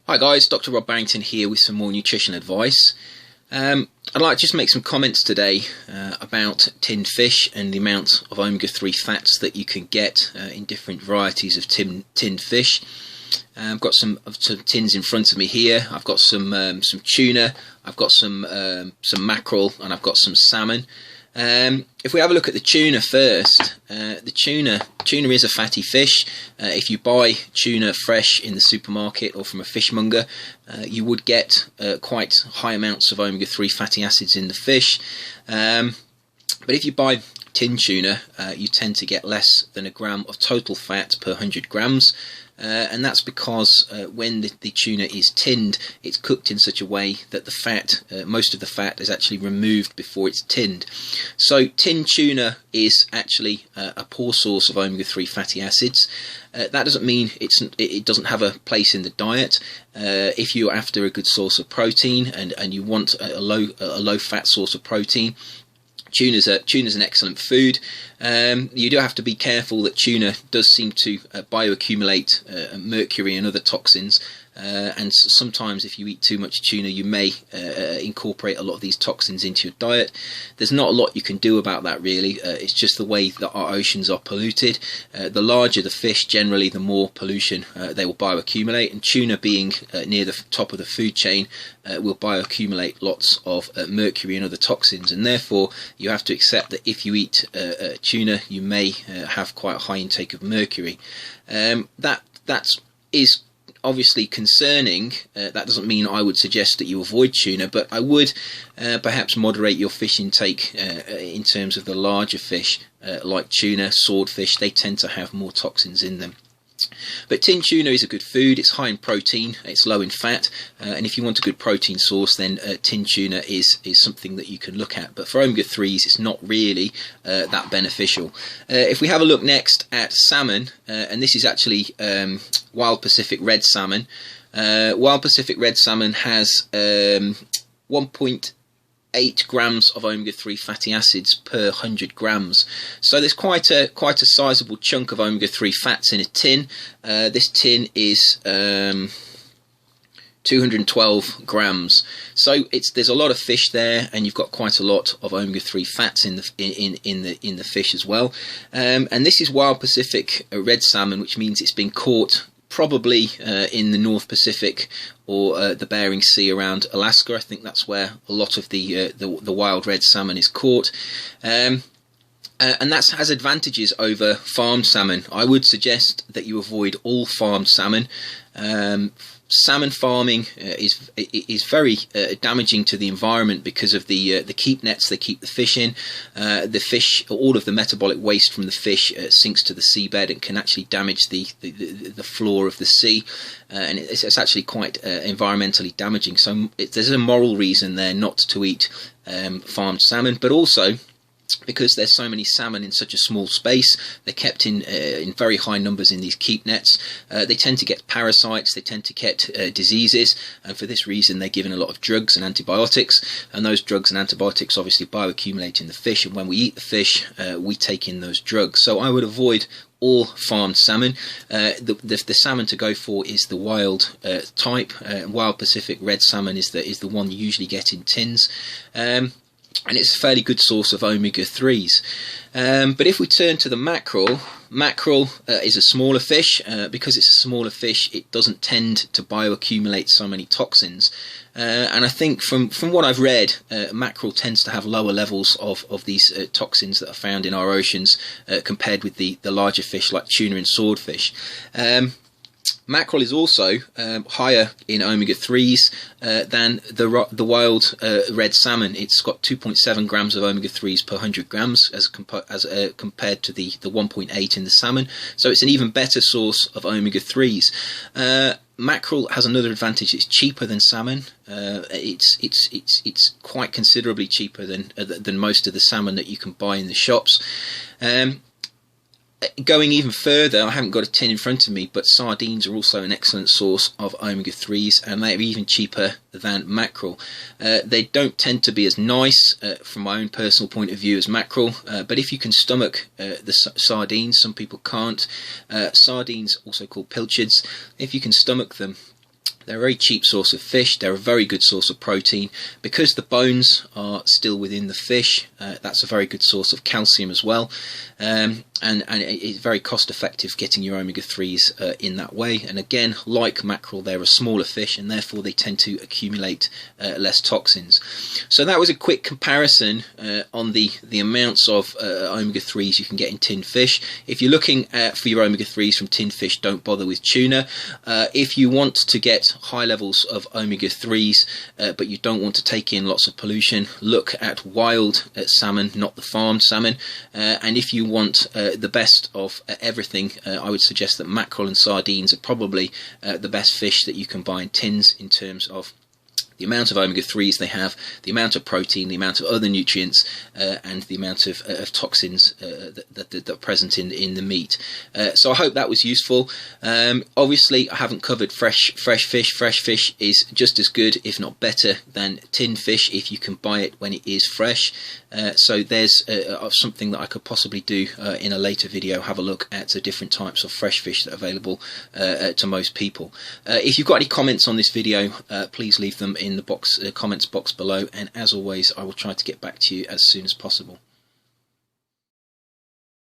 Hi guys, Dr. Rob Barrington here with some more nutrition advice. I'd like to just make some comments today about tinned fish and the amount of omega-3 fats that you can get in different varieties of tinned fish. I've got some tins in front of me here. I've got some tuna, I've got some mackerel, and I've got some salmon. If we have a look at the tuna first, the tuna is a fatty fish. If you buy tuna fresh in the supermarket or from a fishmonger, you would get quite high amounts of omega-3 fatty acids in the fish. But if you buy tinned tuna, you tend to get less than a gram of total fat per 100 grams. And that's because when the tuna is tinned, it's cooked in such a way that the fat, most of the fat, is actually removed before it's tinned. So tinned tuna is actually a poor source of omega-3 fatty acids. That doesn't mean it doesn't have a place in the diet. If you're after a good source of protein and you want a low fat source of protein, tuna's an excellent food. You do have to be careful that tuna does seem to bioaccumulate mercury and other toxins, and sometimes if you eat too much tuna you may incorporate a lot of these toxins into your diet. There's not a lot you can do about that really. It's just the way that our oceans are polluted. The larger the fish, generally the more pollution they will bioaccumulate, and tuna being near the top of the food chain will bioaccumulate lots of mercury and other toxins, and therefore you have to accept that if you eat tuna you may have quite a high intake of mercury. That is obviously concerning. That doesn't mean I would suggest that you avoid tuna, but I would perhaps moderate your fish intake in terms of the larger fish like tuna, swordfish. They tend to have more toxins in them. But tinned tuna is a good food. It's high in protein, it's low in fat, and if you want a good protein source, then tinned tuna is something that you can look at. But for omega-3s, it's not really that beneficial. If we have a look next at salmon, and this is actually wild Pacific red salmon. Wild Pacific red salmon has 1.8 grams of omega-3 fatty acids per 100 grams. So there's quite a sizable chunk of omega-3 fats in a tin. This tin is 212 grams. So there's a lot of fish there, and you've got quite a lot of omega-3 fats in the fish as well. And this is wild Pacific red salmon, which means it's been caught probably in the North Pacific or the Bering Sea around Alaska. I think that's where a lot of the wild red salmon is caught. And that has advantages over farmed salmon. I would suggest that you avoid all farmed salmon. Salmon farming is very damaging to the environment because of the keep nets they keep the fish in. The fish, all of the metabolic waste from the fish sinks to the seabed and can actually damage the floor of the sea, and it's actually quite environmentally damaging. So there's a moral reason there not to eat farmed salmon, but also because there's so many salmon in such a small space, they're kept in very high numbers in these keep nets. They tend to get parasites, they tend to get diseases, and for this reason they're given a lot of drugs and antibiotics, and those drugs and antibiotics obviously bioaccumulate in the fish, and when we eat the fish we take in those drugs. So I would avoid all farmed salmon. The salmon to go for is the wild type. Wild Pacific red salmon is the one you usually get in tins. And it's a fairly good source of omega-3s. But if we turn to the mackerel is a smaller fish. Because it's a smaller fish, it doesn't tend to bioaccumulate so many toxins. And I think from what I've read, mackerel tends to have lower levels of these toxins that are found in our oceans compared with the larger fish like tuna and swordfish. Mackerel is also higher in omega-3s than the wild red salmon. It's got 2.7 grams of omega-3s per 100 grams as compared to the 1.8 in the salmon. So it's an even better source of omega-3s. Mackerel has another advantage. It's cheaper than salmon. It's quite considerably cheaper than most of the salmon that you can buy in the shops. Going even further, I haven't got a tin in front of me, but sardines are also an excellent source of omega-3s, and they're even cheaper than mackerel. They don't tend to be as nice from my own personal point of view as mackerel, but if you can stomach the sardines, some people can't. Sardines, also called pilchards, if you can stomach them, They're a very cheap source of fish. They're a very good source of protein. Because the bones are still within the fish, that's a very good source of calcium as well. And it's very cost effective getting your omega-3s in that way. And again, like mackerel, they're a smaller fish and therefore they tend to accumulate less toxins. So that was a quick comparison on the amounts of omega-3s you can get in tinned fish. If you're looking for your omega-3s from tinned fish, don't bother with tuna. If you want to get high levels of omega-3s but you don't want to take in lots of pollution, look at wild salmon, not the farmed salmon. And if you want the best of everything, I would suggest that mackerel and sardines are probably the best fish that you can buy in tins in terms of the amount of omega-3s they have, the amount of protein, the amount of other nutrients, and the amount of toxins that are present in the meat. So I hope that was useful. Obviously, I haven't covered fresh fish. Fresh fish is just as good, if not better, than tinned fish if you can buy it when it is fresh. So there's something that I could possibly do in a later video, have a look at the different types of fresh fish that are available to most people. If you've got any comments on this video, please leave them in the comments box below, and as always I will try to get back to you as soon as possible.